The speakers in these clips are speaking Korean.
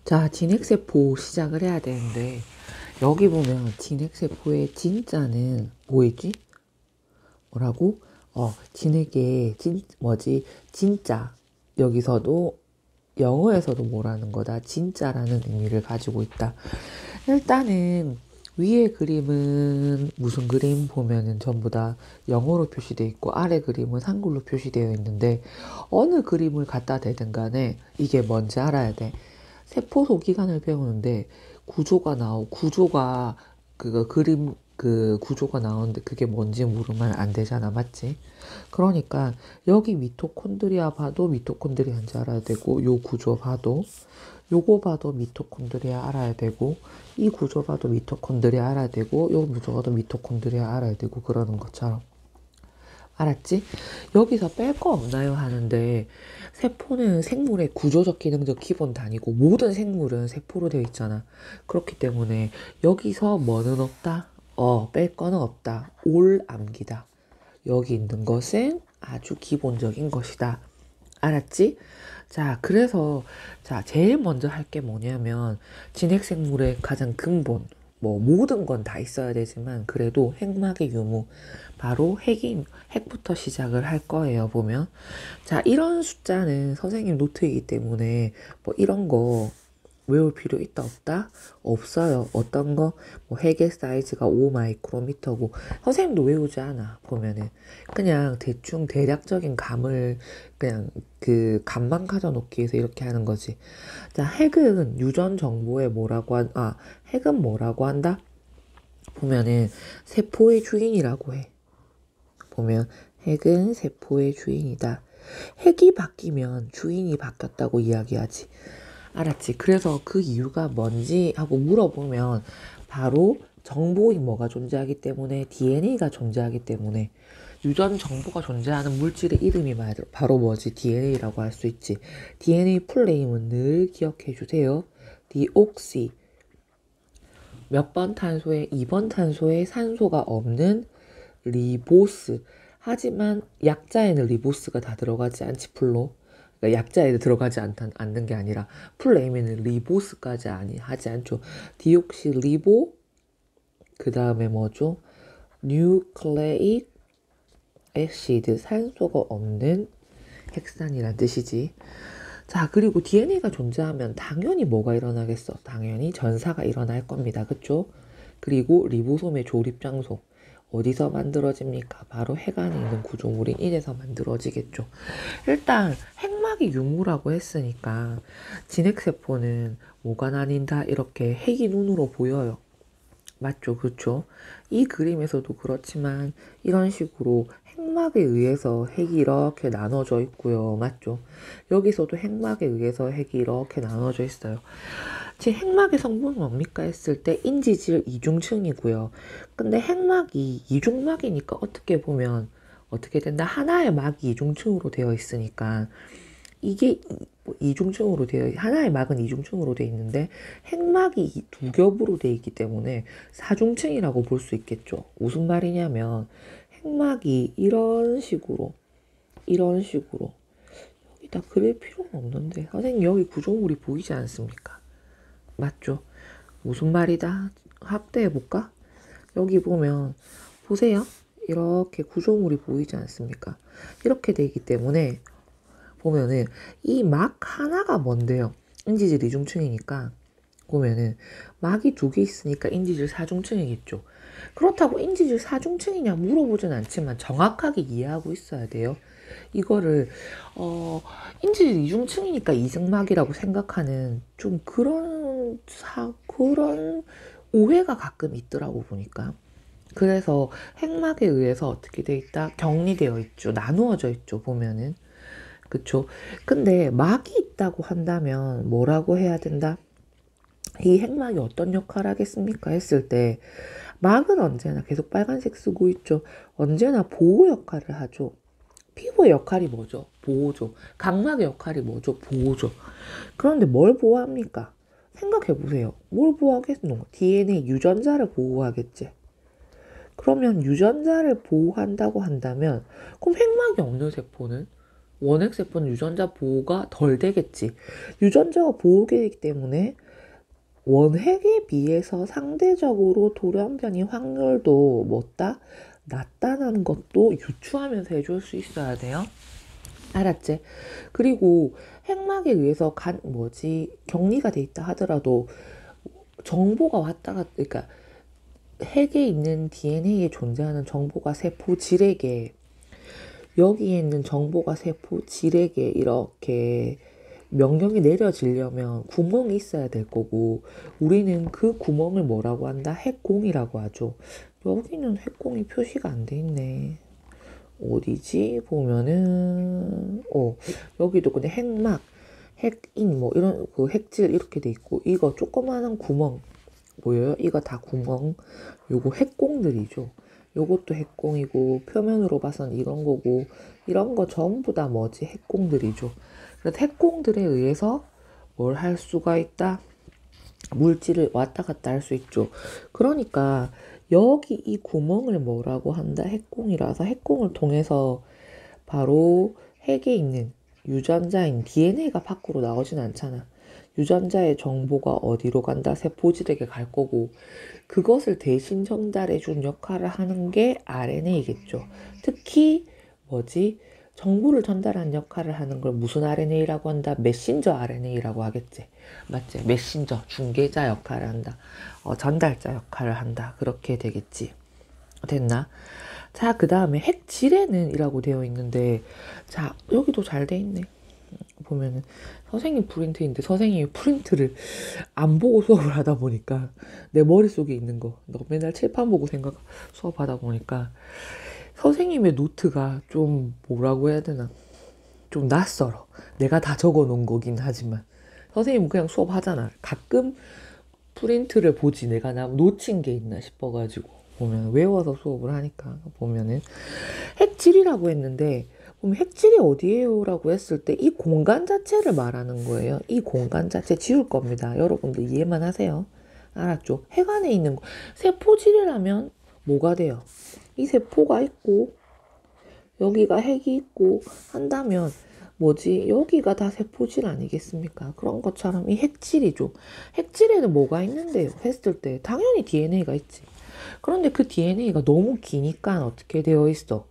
자, 진핵세포 시작을 해야 되는데, 여기 보면 진핵세포의 진자는 뭐였지? 뭐라고? 진핵의 진짜. 여기서도, 영어에서도 뭐라는 거다? 진짜라는 의미를 가지고 있다. 일단은, 위에 그림은 무슨 그림 보면은 전부 다 영어로 표시되어 있고, 아래 그림은 한글로 표시되어 있는데, 어느 그림을 갖다 대든 간에 이게 뭔지 알아야 돼. 세포 소기관을 배우는데 구조가 그거 그림 그 구조가 나오는데 그게 뭔지 모르면 안 되잖아, 맞지? 그러니까 여기 미토콘드리아 봐도 미토콘드리아인지 알아야 되고, 요 구조 봐도 요거 봐도 미토콘드리아 알아야 되고, 이 구조 봐도 미토콘드리아 알아야 되고, 요 구조 봐도 미토콘드리아 알아야 되고, 그러는 것처럼. 알았지? 여기서 뺄 거 없나요? 하는데, 세포는 생물의 구조적 기능적 기본 단위고 모든 생물은 세포로 되어 있잖아. 그렇기 때문에 여기서 뭐는 없다? 뺄 거는 없다. 올 암기다. 여기 있는 것은 아주 기본적인 것이다. 알았지? 자, 그래서, 자, 제일 먼저 할 게 뭐냐면, 진핵생물의 가장 근본, 뭐, 모든 건 다 있어야 되지만, 그래도 핵막의 유무, 바로 핵부터 시작을 할 거예요, 보면. 자, 이런 숫자는 선생님 노트이기 때문에, 뭐, 이런 거, 외울 필요 있다 없다? 없어요. 어떤 거? 뭐 핵의 사이즈가 5 마이크로미터고 선생님도 외우지 않아. 보면은 그냥 대충 대략적인 감을 그냥 그 감만 가져놓기 위해서 이렇게 하는 거지. 자, 핵은 유전 정보에 핵은 뭐라고 한다? 보면은 세포의 주인이라고 해. 보면 핵은 세포의 주인이다. 핵이 바뀌면 주인이 바뀌었다고 이야기하지. 알았지? 그래서 그 이유가 뭔지 하고 물어보면 바로 정보인 뭐가 존재하기 때문에 DNA가 존재하기 때문에 유전 정보가 존재하는 물질의 이름이 바로 뭐지? DNA라고 할 수 있지. DNA 풀네임은 늘 기억해 주세요. 디옥시 몇 번 탄소에 2번 탄소에 산소가 없는 리보스. 하지만 약자에는 리보스가 다 들어가지 않지, 풀로. 그러니까 약자에 않는 게 아니라 풀네임에는 리보스까지 하지 않죠. 디옥시 리보, 그 다음에 뭐죠? 뉴클레익 애시드, 산소가 없는 핵산이란 뜻이지. 자, 그리고 DNA가 존재하면 당연히 뭐가 일어나겠어? 당연히 전사가 일어날 겁니다. 그쵸? 그리고 리보솜의 조립 장소. 어디서 만들어집니까? 바로 핵 안에 있는 구조물인 이래서 만들어지겠죠. 일단 핵막이 유무라고 했으니까 진핵세포는 뭐가 나뉜다? 이렇게 핵이 눈으로 보여요. 맞죠? 그렇죠? 이 그림에서도 그렇지만 이런 식으로 핵막에 의해서 핵이 이렇게 나눠져 있고요. 맞죠? 여기서도 핵막에 의해서 핵이 이렇게 나눠져 있어요. 제 핵막의 성분은 뭡니까 했을 때 인지질 이중층이고요. 근데 핵막이 이중막이니까 어떻게 보면 어떻게 된다? 하나의 막이 이중층으로 되어 있으니까 이게 이중층으로 하나의 막은 이중층으로 되어 있는데 핵막이 두 겹으로 되어 있기 때문에 사중층이라고 볼 수 있겠죠. 무슨 말이냐면 핵막이 이런 식으로 여기다 그릴 필요는 없는데 선생님 여기 구조물이 보이지 않습니까? 맞죠? 무슨 말이다? 확대해볼까? 여기 보면 보세요. 이렇게 구조물이 보이지 않습니까? 이렇게 되기 때문에 보면은 이 막 하나가 뭔데요? 인지질 이중층이니까 보면은 막이 두 개 있으니까 인지질 사중층이겠죠. 그렇다고 인지질 사중층이냐 물어보진 않지만 정확하게 이해하고 있어야 돼요. 이거를 인지질 이중층이니까 이승막이라고 생각하는 좀 그런 오해가 가끔 있더라고 보니까. 그래서 핵막에 의해서 어떻게 돼 있다? 격리되어 있죠. 나누어져 있죠. 보면은. 그쵸? 근데 막이 있다고 한다면 뭐라고 해야 된다? 이 핵막이 어떤 역할을 하겠습니까? 했을 때 막은 언제나 계속 빨간색 쓰고 있죠. 언제나 보호 역할을 하죠. 피부의 역할이 뭐죠? 보호죠. 각막의 역할이 뭐죠? 보호죠. 그런데 뭘 보호합니까? 생각해 보세요. 뭘 보호하겠노? DNA 유전자를 보호하겠지. 그러면 유전자를 보호한다고 한다면 그럼 핵막이 없는 세포는? 원핵세포는 유전자 보호가 덜 되겠지. 유전자가 보호되기 때문에 원핵에 비해서 상대적으로 돌연변이 확률도 뭐다? 낮다는 것도 유추하면서 해줄 수 있어야 돼요. 알았지? 그리고 핵막에 의해서 격리가 돼 있다 하더라도 정보가 왔다 갔다, 그러니까 핵에 있는 DNA에 존재하는 정보가 세포 질에게, 여기에 있는 정보가 세포 질에게 이렇게 명령이 내려지려면 구멍이 있어야 될 거고, 우리는 그 구멍을 뭐라고 한다? 핵공이라고 하죠. 여기는 핵공이 표시가 안 돼 있네. 어디지? 보면은 여기도 근데 핵막, 핵인 뭐 이런 그 핵질 이렇게 돼 있고, 이거 조그마한 구멍 보여요? 이거 다 구멍. 요거 핵공들이죠. 요것도 핵공이고, 표면으로 봐선 이런 거고, 이런 거 전부 다 뭐지? 핵공들이죠. 그래서 핵공들에 의해서 뭘 할 수가 있다? 물질을 왔다 갔다 할 수 있죠. 그러니까 여기 이 구멍을 뭐라고 한다? 핵공이라서 핵공을 통해서 바로 핵에 있는 유전자인 DNA가 밖으로 나오진 않잖아. 유전자의 정보가 어디로 간다? 세포질에게 갈 거고, 그것을 대신 전달해 준 역할을 하는 게 RNA겠죠. 특히 정보를 전달하는 역할을 하는 걸 무슨 RNA라고 한다? 메신저 RNA라고 하겠지. 맞지? 메신저, 중개자 역할을 한다. 전달자 역할을 한다. 그렇게 되겠지. 됐나? 자, 그 다음에 핵질에는 이라고 되어 있는데, 자, 여기도 잘 돼 있네. 보면은 선생님 프린트인데 선생님이 프린트를 안 보고 수업을 하다 보니까 내 머릿속에 있는 거, 너 맨날 칠판 보고 수업하다 보니까 선생님의 노트가 좀 뭐라고 해야 되나, 좀 낯설어. 내가 다 적어 놓은 거긴 하지만 선생님은 그냥 수업하잖아. 가끔 프린트를 보지 내가 놓친 게 있나 싶어가지고 보면 외워서 수업을 하니까 보면은 핵질이라고 했는데, 보면 핵질이 어디에요? 라고 했을 때 이 공간 자체를 말하는 거예요. 이 공간 자체 지울 겁니다. 여러분들 이해만 하세요. 알았죠? 핵 안에 있는 거. 세포질이라면 뭐가 돼요? 이 세포가 있고 여기가 핵이 있고 한다면 여기가 다 세포질 아니겠습니까? 그런 것처럼 이 핵질이죠. 핵질에는 뭐가 있는데요? 했을 때 당연히 DNA가 있지. 그런데 그 DNA가 너무 기니까 어떻게 되어 있어?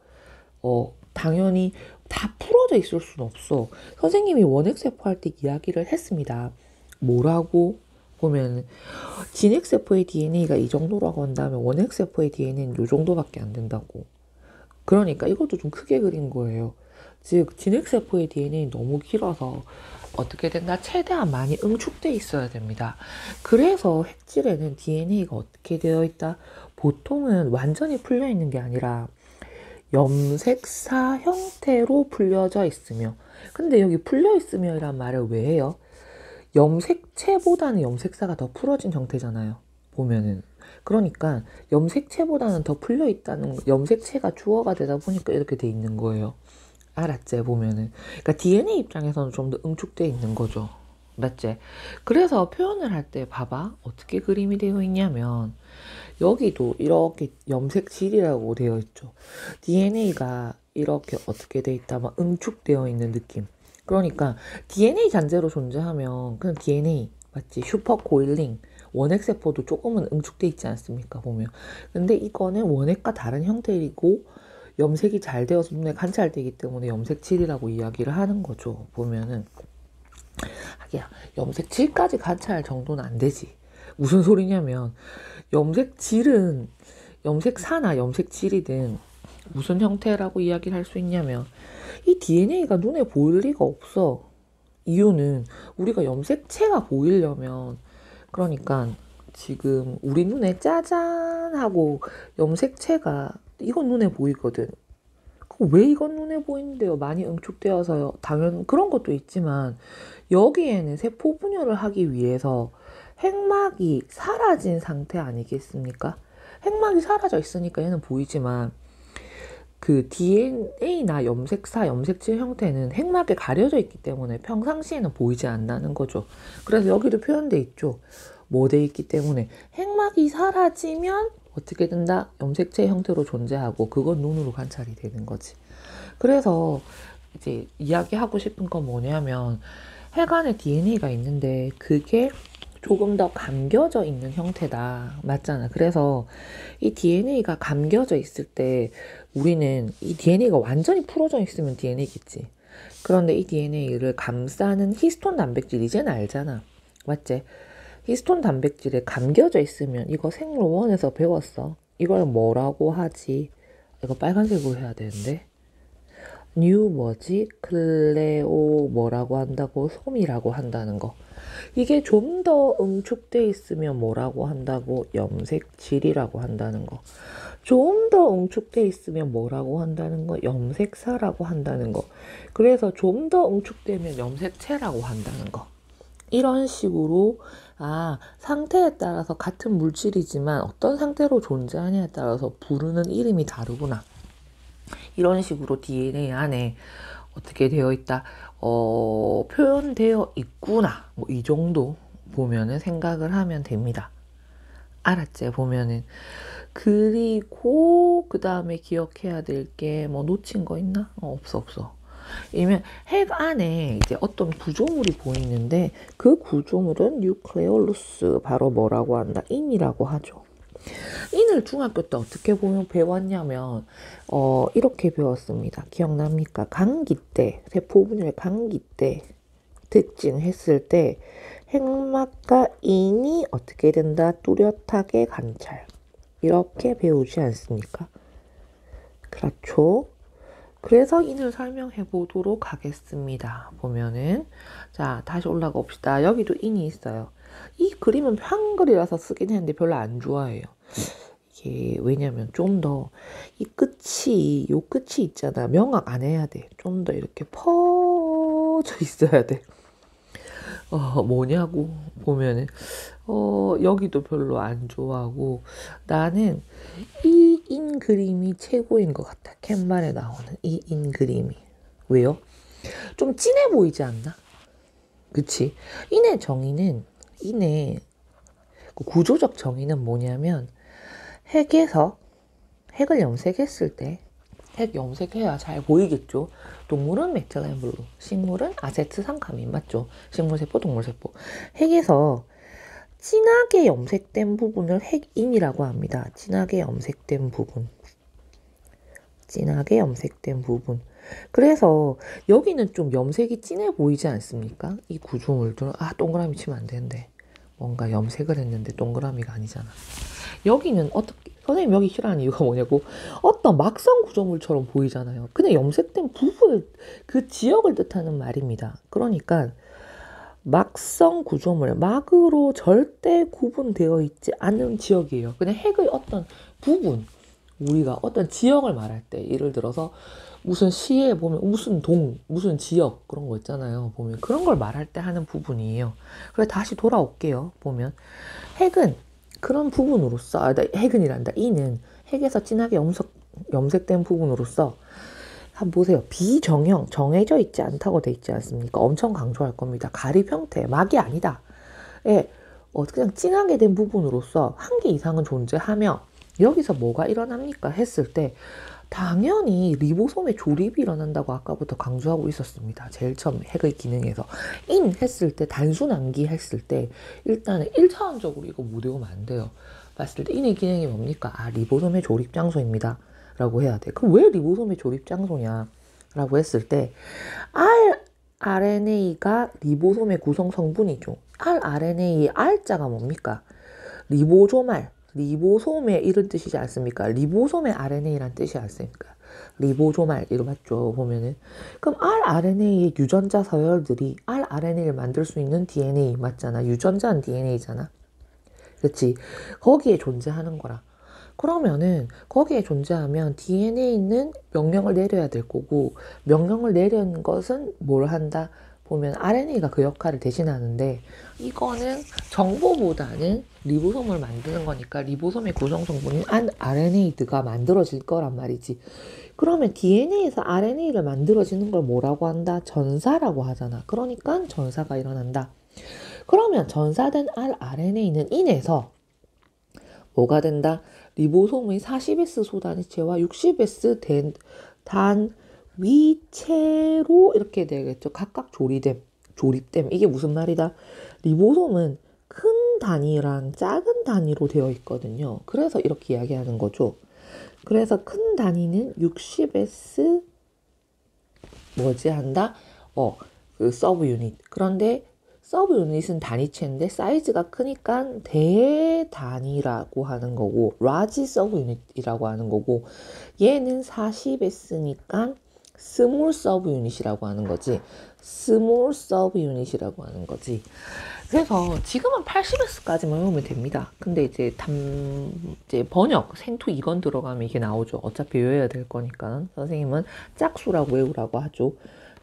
당연히 다 풀어져 있을 수는 없어. 선생님이 원핵세포 할 때 이야기를 했습니다. 뭐라고? 보면 진핵세포의 DNA가 이 정도라고 한다면 원핵세포의 DNA는 이 정도밖에 안 된다고. 그러니까 이것도 좀 크게 그린 거예요. 즉 진핵세포의 DNA는 너무 길어서 어떻게 된다? 최대한 많이 응축돼 있어야 됩니다. 그래서 핵질에는 DNA가 어떻게 되어 있다? 보통은 완전히 풀려 있는 게 아니라 염색사 형태로 풀려져 있으며, 근데 여기 풀려 있으며 이란 말을 왜 해요? 염색체보다는 염색사가 더 풀어진 형태잖아요. 보면은. 그러니까 염색체보다는 더 풀려 있다는, 염색체가 주어가 되다 보니까 이렇게 돼 있는 거예요. 알았지? 보면은. 그러니까 DNA 입장에서는 좀 더 응축돼 있는 거죠. 맞지? 그래서 표현을 할 때 봐봐. 어떻게 그림이 되어 있냐면 여기도 이렇게 염색질이라고 되어 있죠. DNA가 이렇게 어떻게 돼 있다, 응축되어 있는 느낌. 그러니까 DNA 잔재로 존재하면 그냥 DNA 맞지? 슈퍼코일링 원핵세포도 조금은 응축돼 있지 않습니까? 보면. 근데 이거는 원핵과 다른 형태이고 염색이 잘 되어서 눈에 관찰되기 때문에 염색질이라고 이야기를 하는 거죠. 보면은 하기야 염색질까지 관찰할 정도는 안 되지. 무슨 소리냐면 염색질은 염색사나 염색질이든 무슨 형태라고 이야기를 할 수 있냐면 이 DNA가 눈에 보일 리가 없어. 이유는 우리가 염색체가 보이려면, 그러니까 지금 우리 눈에 짜잔 하고 염색체가 이건 눈에 보이거든. 왜 이건 눈에 보이는데요? 많이 응축되어서요. 당연 그런 것도 있지만 여기에는 세포 분열을 하기 위해서 핵막이 사라진 상태 아니겠습니까? 핵막이 사라져 있으니까 얘는 보이지만 그 DNA나 염색사, 염색질 형태는 핵막에 가려져 있기 때문에 평상시에는 보이지 않는다는 거죠. 그래서 여기도 표현돼 있죠. 뭐 돼 있기 때문에 핵막이 사라지면 어떻게 된다? 염색체 형태로 존재하고 그건 눈으로 관찰이 되는 거지. 그래서 이제 이야기하고 싶은 건 뭐냐면 핵 안에 DNA가 있는데 그게 조금 더 감겨져 있는 형태다. 맞잖아. 그래서 이 DNA가 감겨져 있을 때 우리는 이 DNA가 완전히 풀어져 있으면 DNA겠지. 그런데 이 DNA를 감싸는 히스톤 단백질 이제는 알잖아. 맞지? 히스톤 단백질에 감겨져 있으면 이거 생물 1에서 배웠어. 이걸 뭐라고 하지? 이거 빨간색으로 해야 되는데. 뉴 뭐지? 클레오 뭐라고 한다고? 솜이라고 한다는 거. 이게 좀 더 응축돼 있으면 뭐라고 한다고? 염색질이라고 한다는 거. 좀 더 응축돼 있으면 뭐라고 한다는 거? 염색사라고 한다는 거. 그래서 좀 더 응축되면 염색체라고 한다는 거. 이런 식으로 상태에 따라서 같은 물질이지만 어떤 상태로 존재하냐에 따라서 부르는 이름이 다르구나. 이런 식으로 DNA 안에 어떻게 되어 있다, 표현되어 있구나. 뭐 이 정도 보면은 생각을 하면 됩니다. 알았지? 보면은. 그리고 그 다음에 기억해야 될 게 뭐 놓친 거 있나? 없어. 이면 핵 안에 이제 어떤 구조물이 보이는데 그 구조물은 뉴클레올루스, 바로 뭐라고 한다? 인이라고 하죠. 인을 중학교 때 어떻게 배웠냐면 이렇게 배웠습니다. 기억납니까? 감기 때, 세포 분열 감기 때 특징 했을 때 핵막과 인이 어떻게 된다? 뚜렷하게 관찰. 이렇게 배우지 않습니까? 그렇죠. 그래서 인을 설명해 보도록 하겠습니다. 보면은 자, 다시 올라가 봅시다. 여기도 인이 있어요. 이 그림은 한글이라서 쓰긴 했는데 별로 안 좋아해요. 이게 왜냐면 좀 더 요 끝이 있잖아. 명확 안 해야 돼. 좀 더 이렇게 퍼져 있어야 돼. 뭐냐고 보면은 여기도 별로 안 좋아하고, 나는 이 인 그림이 최고인 것 같아. 캔반에 나오는 이 인 그림이. 왜요? 좀 진해 보이지 않나? 그치? 인의 정의는, 인의 구조적 정의는 뭐냐면, 핵을 염색했을 때, 핵 염색해야 잘 보이겠죠? 동물은 메틸렌블루, 식물은 아세트산카민, 맞죠? 식물세포, 동물세포. 핵에서 진하게 염색된 부분을 핵인이라고 합니다. 진하게 염색된 부분. 그래서 여기는 좀 염색이 진해 보이지 않습니까? 이 구조물들은 동그라미 치면 안 되는데 뭔가 염색을 했는데 동그라미가 아니잖아. 여기는 선생님 여기 싫어하는 이유가 뭐냐고, 어떤 막성 구조물처럼 보이잖아요. 근데 염색된 부분을, 그 지역을 뜻하는 말입니다. 그러니까 막성 구조물, 막으로 절대 구분되어 있지 않은 지역이에요. 그냥 핵의 어떤 부분, 우리가 어떤 지역을 말할 때, 예를 들어서 무슨 시에 보면 무슨 무슨 지역, 그런 거 있잖아요. 보면 그런 걸 말할 때 하는 부분이에요. 그래, 다시 돌아올게요. 보면 핵은 그런 부분으로서, 핵은이란다. 이는 핵에서 진하게 염색된 부분으로서, 한번 보세요. 정해져 있지 않다고 돼 있지 않습니까? 엄청 강조할 겁니다. 가립 형태, 막이 아니다. 예, 그냥 진하게 된 부분으로서 한 개 이상은 존재하며, 여기서 뭐가 일어납니까? 했을 때 당연히 리보솜의 조립이 일어난다고 아까부터 강조하고 있었습니다. 제일 처음 핵의 기능에서. 인 했을 때, 단순 암기 했을 때 일단은 1차원적으로 이거 못 외우면 안 돼요. 봤을 때 인의 기능이 뭡니까? 리보솜의 조립 장소입니다. 라고 해야 돼. 그럼 왜 리보솜의 조립 장소냐? 라고 했을 때 rRNA가 리보솜의 구성 성분이죠. rRNA의 R자가 뭡니까? 리보솜의 이런 뜻이지 않습니까? 리보솜의 RNA란 뜻이 않습니까? 리보조말, 이거 맞죠? 보면은. 그럼 rRNA의 유전자 서열들이 rRNA를 만들 수 있는 DNA 맞잖아. 유전자는 DNA잖아. 그치? 거기에 존재하는 거라. 그러면은 거기에 존재하면 DNA는 명령을 내려야 될 거고, 명령을 내리는 것은 뭘 한다? 보면 RNA가 그 역할을 대신하는데, 이거는 정보보다는 리보솜을 만드는 거니까 리보솜의 구성 성분인 RNA가 만들어질 거란 말이지. 그러면 DNA에서 RNA를 만들어지는 걸 뭐라고 한다? 전사라고 하잖아. 그러니까 전사가 일어난다. 그러면 전사된 rRNA는 인해서 뭐가 된다? 리보솜의 40S 소단위체와 60S 단 위체로 이렇게 되겠죠. 각각 조립됨. 이게 무슨 말이다? 리보솜은 큰 단위랑 작은 단위로 되어 있거든요. 그래서 이렇게 이야기하는 거죠. 그래서 큰 단위는 60S 뭐지 한다? 그 서브 유닛. 그런데 서브 유닛은 단위체인데 사이즈가 크니까 대단위라고 하는 거고, 라지 서브 유닛이라고 하는 거고, 얘는 40S니까 스몰 서브 유닛이라고 하는 거지. 스몰 서브 유닛이라고 하는 거지. 그래서 지금은 80S까지만 외우면 됩니다. 근데 이제 번역, 생투 2건 들어가면 이게 나오죠. 어차피 외워야 될 거니까. 선생님은 짝수라고 외우라고 하죠.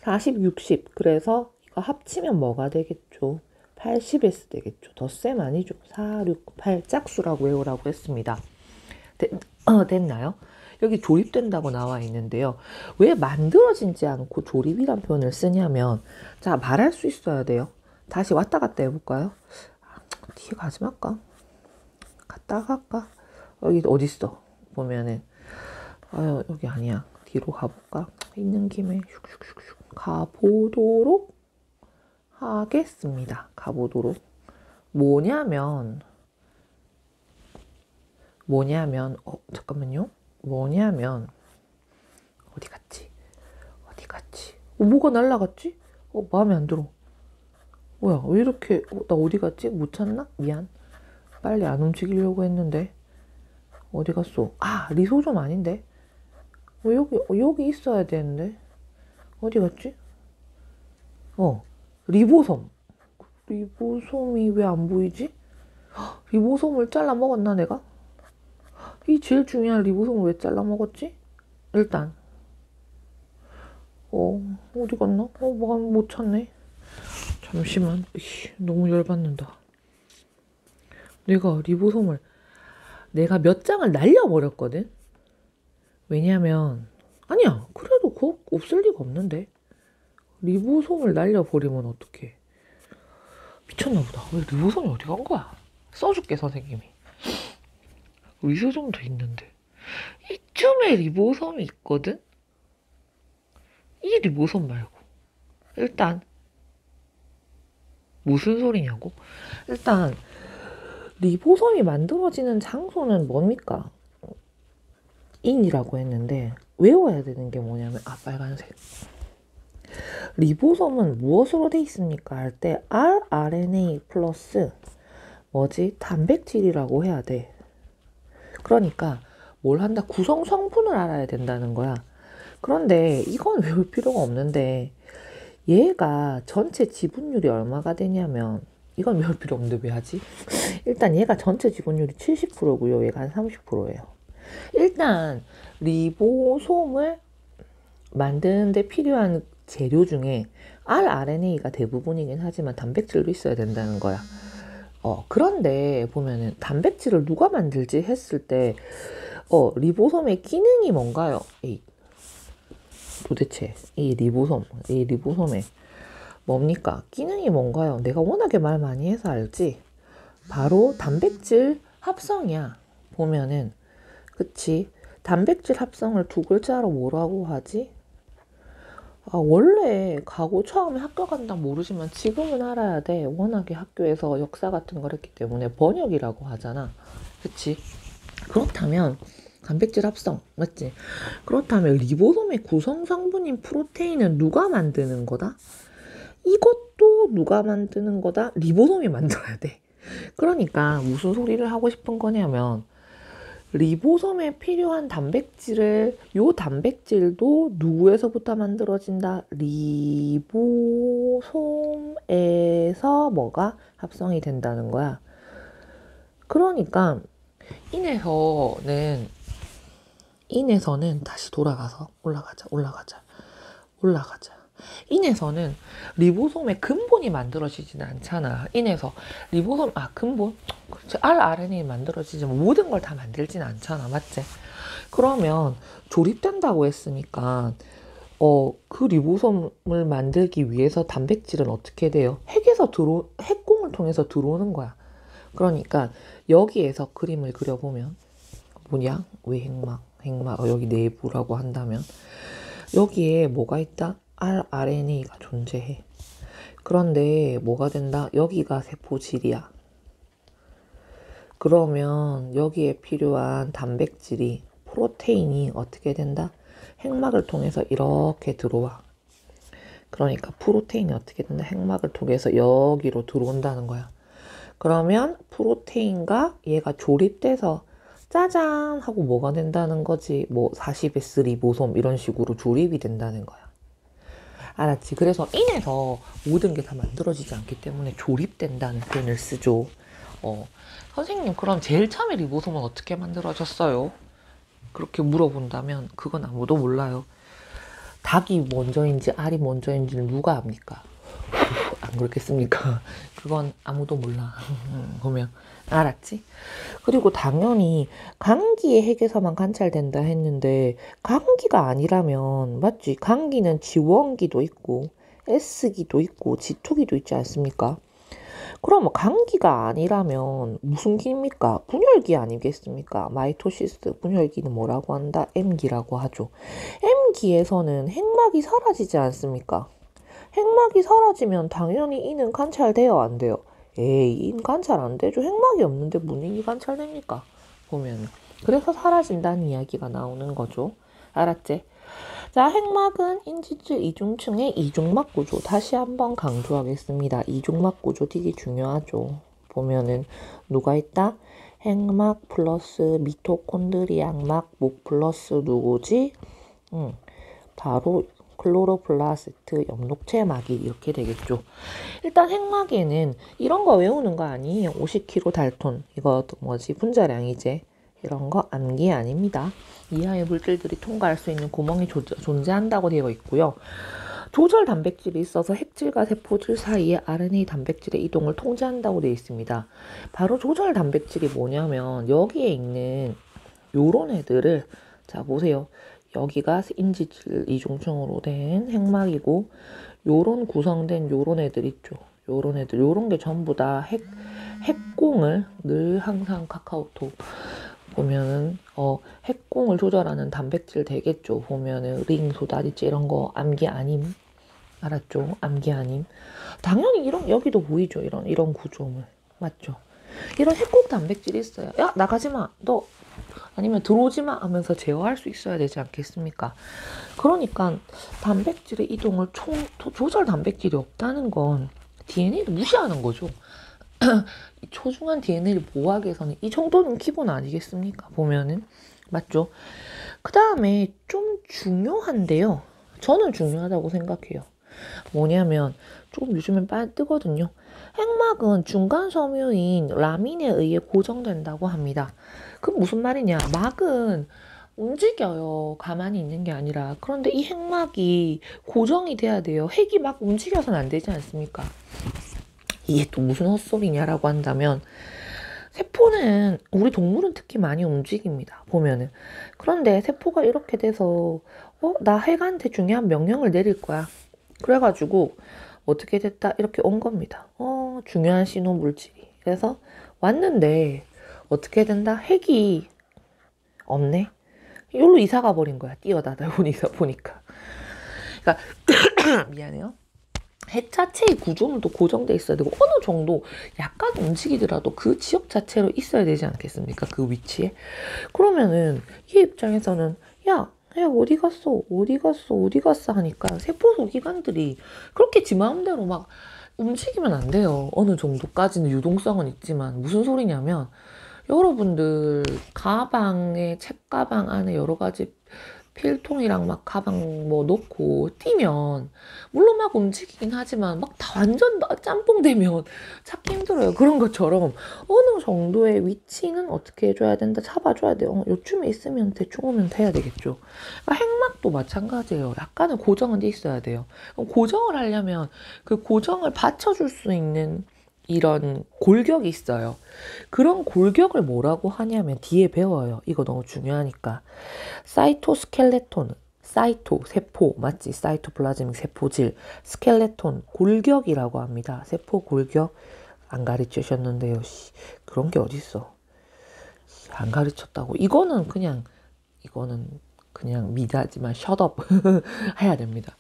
40, 60. 그래서 이거 합치면 뭐가 되겠죠? 80S 되겠죠. 덧셈 아니죠. 4, 6, 8 짝수라고 외우라고 했습니다. 됐나요? 여기 조립된다고 나와 있는데요. 왜 만들어지지 않고 조립이란 표현을 쓰냐면, 자, 말할 수 있어야 돼요. 다시 왔다 갔다 해볼까요? 뒤에 가지 말까? 갔다 갈까? 여기 어딨어? 보면은, 여기 아니야. 뒤로 가볼까? 있는 김에 슉슉슉슉 가보도록 하겠습니다. 가보도록. 뭐냐면, 잠깐만요. 뭐냐면, 어디 갔지? 뭐가 날라갔지? 마음에 안 들어. 뭐야, 왜 이렇게, 나 어디 갔지? 못 찾나? 미안. 빨리 안 움직이려고 했는데. 어디 갔어? 리소좀 아닌데? 여기 있어야 되는데. 어디 갔지? 리보솜. 리보솜이 왜 안 보이지? 리보솜을 잘라 먹었나, 내가? 이 제일 중요한 리보솜을 왜 잘라 먹었지? 일단. 어디 갔나? 못 찾네. 잠시만. 너무 열받는다. 내가 몇 장을 날려버렸거든? 왜냐면, 아니야. 그래도 그거 없을 리가 없는데. 리보솜을 날려버리면 어떡해. 미쳤나보다. 왜 리보솜이 어디 간 거야? 써줄게, 선생님이. 리소솜도 있는데. 이쯤에 리보솜이 있거든? 이 리보솜 말고. 일단, 무슨 소리냐고? 일단, 리보솜이 만들어지는 장소는 뭡니까? 인이라고 했는데, 외워야 되는 게 뭐냐면, 빨간색. 리보솜은 무엇으로 돼 있습니까? 할 때 rRNA 플러스 단백질이라고 해야 돼. 그러니까 뭘 한다? 구성 성분을 알아야 된다는 거야. 그런데 이건 외울 필요가 없는데 얘가 전체 지분율이 얼마가 되냐면, 이건 외울 필요 없는데 왜 하지? 일단 얘가 전체 지분율이 70%고요. 얘가 한 30%예요. 일단 리보솜을 만드는 데 필요한 재료 중에 rRNA가 대부분이긴 하지만 단백질도 있어야 된다는 거야. 그런데 보면은 단백질을 누가 만들지 했을 때 리보솜의 기능이 뭔가요? 도대체 이 리보솜의 뭡니까? 기능이 뭔가요? 내가 워낙에 말 많이 해서 알지? 바로 단백질 합성이야. 보면은 그치? 단백질 합성을 두 글자로 뭐라고 하지? 원래 처음에 학교 간다 모르지만 지금은 알아야 돼. 워낙에 학교에서 역사 같은 걸 했기 때문에 번역이라고 하잖아. 그치? 그렇다면 단백질 합성, 맞지? 그렇다면 리보솜의 구성 성분인 프로테인은 누가 만드는 거다? 이것도 누가 만드는 거다? 리보솜이 만들어야 돼. 그러니까 무슨 소리를 하고 싶은 거냐면, 리보솜에 필요한 요 단백질도 누구에서부터 만들어진다? 리보솜에서 뭐가 합성이 된다는 거야. 그러니까 인에서는 다시 돌아가서 올라가자. 인에서는 리보솜의 근본이 만들어지지는 않잖아. 인에서 리보솜 근본? 그렇지. rRNA 만들어지지만 모든 걸 다 만들지는 않잖아. 맞지? 그러면 조립된다고 했으니까 그 리보솜을 만들기 위해서 단백질은 어떻게 돼요? 핵공을 통해서 들어오는 거야. 그러니까 여기에서 그림을 그려보면 왜 핵막 여기 내부라고 한다면 여기에 뭐가 있다? rRNA가 존재해. 그런데 뭐가 된다? 여기가 세포질이야. 그러면 여기에 필요한 단백질이 프로테인이 어떻게 된다? 핵막을 통해서 이렇게 들어와. 그러니까 프로테인이 어떻게 된다? 핵막을 통해서 여기로 들어온다는 거야. 그러면 프로테인과 얘가 조립돼서 짜잔 하고 뭐가 된다는 거지. 뭐 40S 리보솜 이런 식으로 조립이 된다는 거야. 알았지? 그래서 인에서 모든 게 다 만들어지지 않기 때문에 조립된다는 표현을 쓰죠. 선생님, 그럼 제일 처음에 리보솜은 어떻게 만들어졌어요? 그렇게 물어본다면 그건 아무도 몰라요. 닭이 먼저인지 알이 먼저인지는 누가 압니까? 안 그렇겠습니까? 그건 아무도 몰라. 보면 알았지? 그리고 당연히 감기의 핵에서만 관찰된다 했는데 감기가 아니라면 맞지? 감기는 G1기도 있고 S기도 있고 G2기도 있지 않습니까? 그럼 감기가 아니라면 무슨 기입니까? 분열기 아니겠습니까? 마이토시스 분열기는 뭐라고 한다? M기라고 하죠. M기에서는 핵막이 사라지지 않습니까? 핵막이 사라지면 당연히 이는 관찰돼요, 안 돼요? 에이, 이는 관찰 안 되죠. 핵막이 없는데 무슨 이 관찰됩니까? 보면. 그래서 사라진다는 이야기가 나오는 거죠. 알았지? 자, 핵막은 인지질 이중층의 이중막 구조. 다시 한번 강조하겠습니다. 이중막 구조 되게 중요하죠. 보면은 누가 있다? 핵막 플러스 미토콘드리아막 목 플러스 누구지? 바로 클로로플라스트 엽록체막이 이렇게 되겠죠. 일단 핵막에는 이런 거 외우는 거 아니에요. 50kg 달톤. 이거 뭐지? 분자량이제. 이런 거 암기 아닙니다. 이하의 물질들이 통과할 수 있는 구멍이 존재한다고 되어 있고요. 조절 단백질이 있어서 핵질과 세포질 사이에 RNA 단백질의 이동을 통제한다고 되어 있습니다. 바로 조절 단백질이 뭐냐면 여기에 있는 요런 애들을 자 보세요. 여기가 인지질 이중층으로 된 핵막이고 요런 구성된 요런 애들 있죠. 요런 애들 요런 게 전부 다 핵공을 늘 항상 카카오톡 보면은 핵공을 조절하는 단백질 되겠죠. 보면은 링, 소다리째 이런 거 암기 아님. 알았죠? 암기 아님. 당연히 이런 여기도 보이죠. 이런 구조물. 맞죠? 이런 핵공 단백질이 있어요. 야, 나가지 마. 너 아니면 들어오지 마 하면서 제어할 수 있어야 되지 않겠습니까? 그러니까 단백질의 이동을 조절 단백질이 없다는 건 DNA를 무시하는 거죠. 이 소중한 DNA를 보호하기 위해서는 이 정도는 기본 아니겠습니까? 보면은 맞죠? 그 다음에 좀 중요한데요. 저는 중요하다고 생각해요. 뭐냐면 조금 요즘엔 빨리 뜨거든요. 핵막은 중간 섬유인 라민에 의해 고정된다고 합니다. 그럼 무슨 말이냐? 막은 움직여요. 가만히 있는 게 아니라. 그런데 이 핵막이 고정이 돼야 돼요. 핵이 막 움직여서는 안 되지 않습니까? 이게 또 무슨 헛소리냐라고 한다면 세포는 우리 동물은 특히 많이 움직입니다. 보면은. 그런데 세포가 이렇게 돼서 나 핵한테 중요한 명령을 내릴 거야. 그래가지고 어떻게 됐다 이렇게 온 겁니다. 중요한 신호 물질이. 그래서 왔는데 어떻게 된다? 핵이 없네. 여기로 이사 가버린 거야. 뛰어다다 보니까. 그러니까 미안해요. 핵 자체의 구조물도 고정돼 있어야 되고 어느 정도 약간 움직이더라도 그 지역 자체로 있어야 되지 않겠습니까? 그 위치에. 그러면은 이 입장에서는 야 어디 갔어 하니까 세포 소기관들이 그렇게 지 마음대로 막 움직이면 안 돼요. 어느 정도까지는 유동성은 있지만 무슨 소리냐면 여러분들 가방에 책가방 안에 여러 가지 필통이랑 막 가방 뭐 놓고 뛰면 물론 막 움직이긴 하지만 막 다 완전 짬뽕 되면 찾기 힘들어요. 그런 것처럼 어느 정도의 위치는 어떻게 해줘야 된다 잡아줘야 돼요. 요쯤에 있으면 대충 오면 돼야 되겠죠. 그러니까 핵막도 마찬가지예요. 약간은 고정은 돼 있어야 돼요. 고정을 하려면 그 고정을 받쳐줄 수 있는 이런 골격이 있어요. 그런 골격을 뭐라고 하냐면 뒤에 배워요. 이거 너무 중요하니까. 사이토스켈레톤, 사이토, 세포, 맞지? 사이토플라즈믹 세포질, 스켈레톤, 골격이라고 합니다. 세포 골격 안 가르치셨는데요. 그런 게 어딨어. 안 가르쳤다고. 이거는 그냥 미다지만 셧업 해야 됩니다.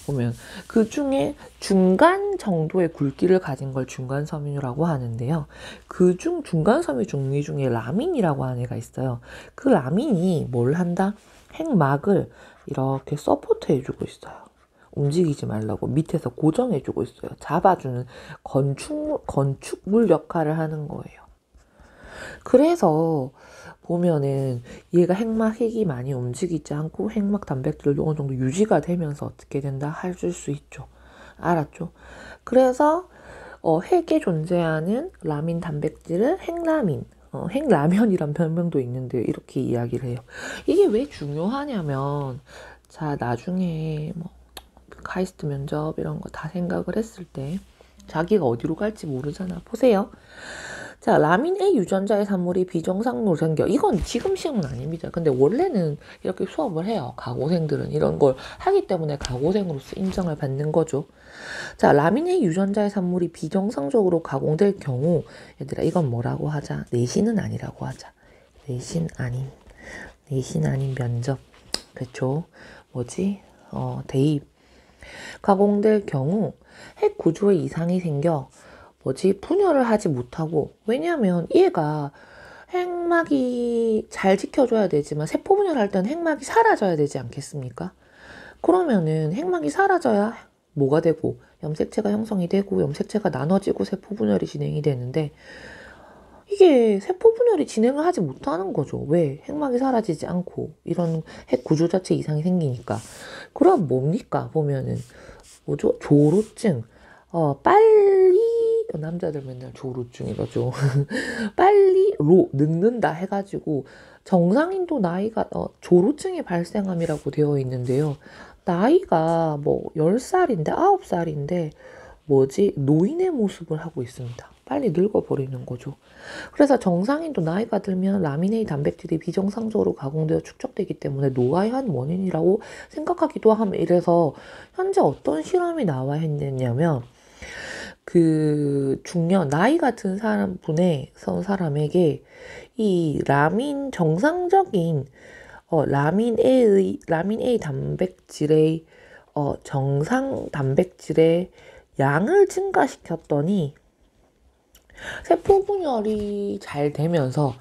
보면 그 중에 중간 정도의 굵기를 가진 걸 중간섬유라고 하는데요. 그 중간 섬유 종류 중에 라민이라고 하는 애가 있어요. 그 라민이 뭘 한다? 핵막을 이렇게 서포트 해주고 있어요. 움직이지 말라고 밑에서 고정해주고 있어요. 잡아주는 건축물 역할을 하는 거예요. 그래서 보면은 얘가 핵이 많이 움직이지 않고 핵막 단백질도 어느 정도 유지가 되면서 어떻게 된다? 해줄 수 있죠. 알았죠? 그래서 핵에 존재하는 라민 단백질을 핵라민, 핵라면이란 별명도 있는데 이렇게 이야기를 해요. 이게 왜 중요하냐면 자 나중에 뭐 카이스트 면접 이런 거 다 생각을 했을 때 자기가 어디로 갈지 모르잖아. 보세요. 자, 라민 A 유전자의 산물이 비정상으로 생겨. 이건 지금 시험은 아닙니다. 근데 원래는 이렇게 수업을 해요. 가고생들은 이런 걸 하기 때문에 가고생으로서 인정을 받는 거죠. 자, 라민 A 유전자의 산물이 비정상적으로 가공될 경우 얘들아 이건 뭐라고 하자? 내신은 아니라고 하자. 내신 아닌 면접. 그쵸? 뭐지? 대입. 가공될 경우 핵 구조에 이상이 생겨 분열을 하지 못하고, 왜냐면 얘가 핵막이 잘 지켜줘야 되지만 세포 분열할 때는 핵막이 사라져야 되지 않겠습니까? 그러면은 핵막이 사라져야 뭐가 되고 염색체가 형성이 되고 염색체가 나눠지고 세포 분열이 진행이 되는데 이게 세포 분열이 진행을 하지 못하는 거죠. 왜? 핵막이 사라지지 않고 이런 핵 구조 자체 이상이 생기니까. 그럼 뭡니까? 보면은 뭐죠? 조루증. 빨리 남자들 맨날 조루증 이러죠. 빨리 늙는다 해가지고 정상인도 나이가 조루증의 발생함이라고 되어 있는데요. 나이가 뭐 10살인데 9살인데 노인의 모습을 하고 있습니다. 빨리 늙어버리는 거죠. 그래서 정상인도 나이가 들면 라민 A 단백질이 비정상적으로 가공되어 축적되기 때문에 노화의 한 원인이라고 생각하기도 하면 이래서 현재 어떤 실험이 나와 있느냐면 그 중년 나이가 든 사람에게 이 라민 정상적인 라민 A 단백질의 정상 단백질의 양을 증가시켰더니 세포 분열이 잘 되면서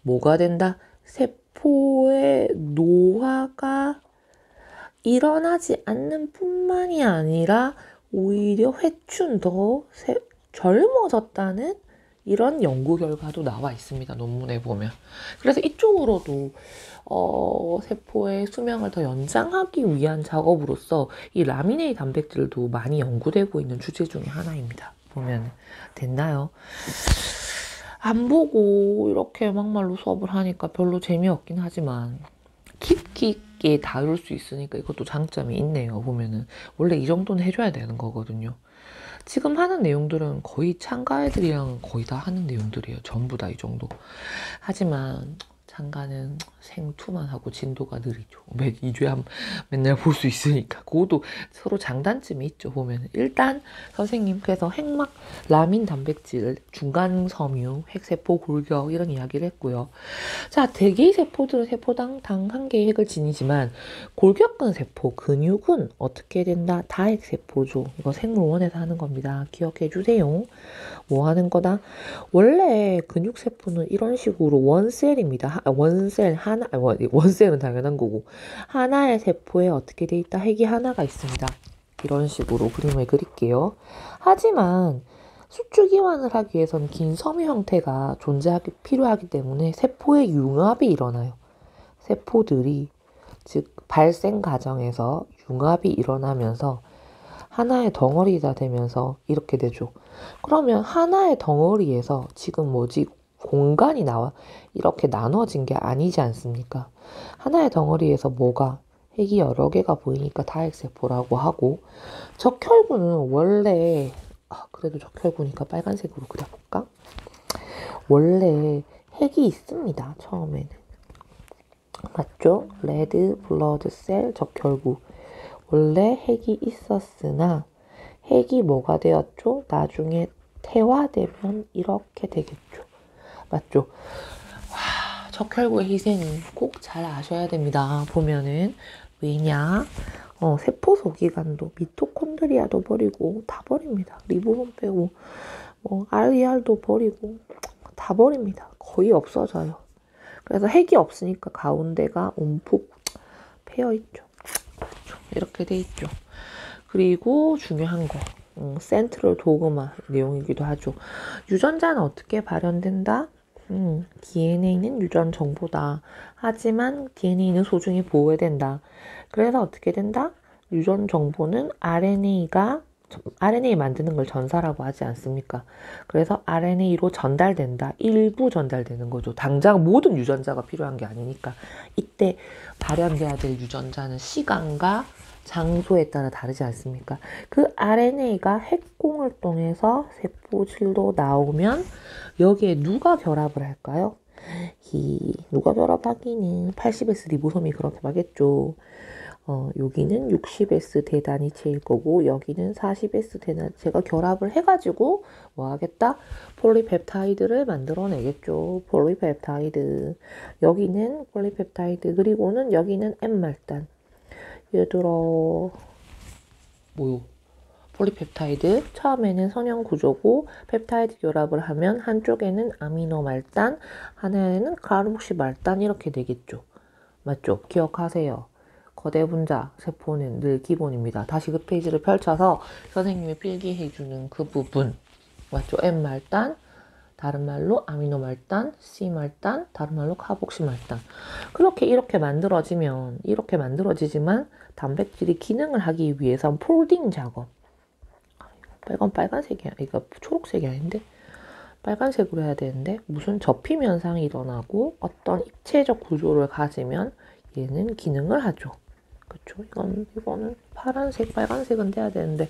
뭐가 된다? 세포의 노화가 일어나지 않는 뿐만이 아니라 오히려 회춘 더 젊어졌다는 이런 연구 결과도 나와 있습니다. 논문에 보면. 그래서 이쪽으로도 세포의 수명을 더 연장하기 위한 작업으로서 이 라민 A 단백질도 많이 연구되고 있는 주제 중에 하나입니다. 보면 됐나요? 안 보고 이렇게 막말로 수업을 하니까 별로 재미없긴 하지만 깊이 있게 다룰 수 있으니까 이것도 장점이 있네요. 보면은 원래 이 정도는 해줘야 되는 거거든요. 지금 하는 내용들은 거의 참가 애들이랑 거의 다 하는 내용들이에요. 전부 다 이 정도. 하지만 참가는 생투만 하고 진도가 느리죠. 매 2주에 맨날 볼 수 있으니까. 그것도 서로 장단점이 있죠. 보면 일단 선생님께서 핵막 라민 단백질, 중간 섬유, 핵세포 골격 이런 이야기를 했고요. 자, 대개의 세포들은 세포당 당 한 개의 핵을 지니지만 골격근 세포, 근육은 어떻게 된다? 다핵세포죠. 이거 생물원에서 하는 겁니다. 기억해 주세요. 뭐 하는 거다? 원래 근육세포는 이런 식으로 원셀입니다. 원셀은 당연한 거고 하나의 세포에 어떻게 돼 있다? 핵이 하나가 있습니다. 이런 식으로 그림을 그릴게요. 하지만 수축이완을 하기 위해서는 긴 섬유 형태가 필요하기 때문에 세포의 융합이 일어나요. 세포들이 즉 발생 과정에서 융합이 일어나면서 하나의 덩어리가 되면서 이렇게 되죠. 그러면 하나의 덩어리에서 지금 공간이 이렇게 나눠진 게 아니지 않습니까? 하나의 덩어리에서 핵이 여러 개가 보이니까 다핵세포라고 하고, 적혈구는 원래 그래도 적혈구니까 빨간색으로 그려볼까? 원래 핵이 있습니다. 처음에는 맞죠? 레드 블러드 셀 적혈구 원래 핵이 있었으나 핵이 뭐가 되었죠? 나중에 태화되면 이렇게 되겠죠. 맞죠? 적혈구의 희생은 꼭 잘 아셔야 됩니다. 보면은 왜냐? 세포 소기관도 미토콘드리아도 버리고 다 버립니다. 리보솜 빼고 RER도 버리고 다 버립니다. 거의 없어져요. 그래서 핵이 없으니까 가운데가 움푹 패여 있죠. 그렇죠. 이렇게 돼 있죠. 그리고 중요한 거 센트럴 도그마 내용이기도 하죠. 유전자는 어떻게 발현된다? DNA는 유전 정보다. 하지만 DNA는 소중히 보호해야 된다. 그래서 어떻게 된다? 유전 정보는 RNA 만드는 걸 전사라고 하지 않습니까? 그래서 RNA로 전달된다. 일부 전달되는 거죠. 당장 모든 유전자가 필요한 게 아니니까. 이때 발현돼야 될 유전자는 시간과 장소에 따라 다르지 않습니까? 그 RNA가 핵공을 통해서 세포질로 나오면 여기에 누가 결합을 할까요? 누가 결합하기는 80S 리보솜이 그렇게 하겠죠. 여기는 60S 대단위체일 거고 여기는 40S 대단위체가 결합을 해가지고 뭐 하겠다? 폴리펩타이드를 만들어내겠죠. 폴리펩타이드. 여기는 폴리펩타이드 그리고는 여기는 M말단. 얘들아 뭐요? 폴리펩타이드 처음에는 선형 구조고 펩타이드 결합을 하면 한쪽에는 아미노 말단 하나에는 카르복시 말단 이렇게 되겠죠. 맞죠? 기억하세요. 거대 분자 세포는 늘 기본입니다. 다시 그 페이지를 펼쳐서 선생님이 필기해주는 그 부분 맞죠? M말단 다른 말로 아미노 말단, C 말단, 다른 말로 카복시 말단. 그렇게 이렇게 만들어지지만 단백질이 기능을 하기 위해선 폴딩 작업. 이건 빨간색이야. 이거 초록색이 아닌데? 빨간색으로 해야 되는데 무슨 접힘 현상이 일어나고 어떤 입체적 구조를 가지면 얘는 기능을 하죠. 그쵸? 이거는 파란색, 빨간색은 돼야 되는데.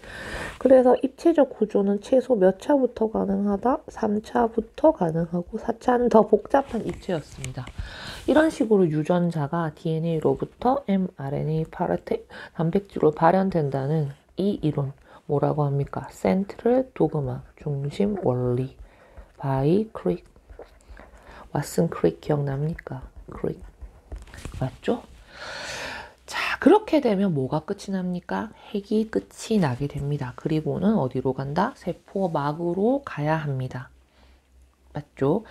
그래서 입체적 구조는 최소 몇 차부터 가능하다? 3차부터 가능하고 4차는 더 복잡한 입체였습니다. 이런 식으로 유전자가 DNA로부터 mRNA 단백질로 발현된다는 이 이론. 뭐라고 합니까? 센트럴 도그마, 중심 원리. 바이 크릭. 왓슨 크릭 기억납니까? 크릭. 맞죠? 자, 그렇게 되면 뭐가 끝이 납니까? 핵이 끝이 나게 됩니다. 그리고는 어디로 간다? 세포막으로 가야 합니다. 맞죠?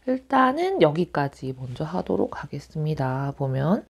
일단은 여기까지 먼저 하도록 하겠습니다. 보면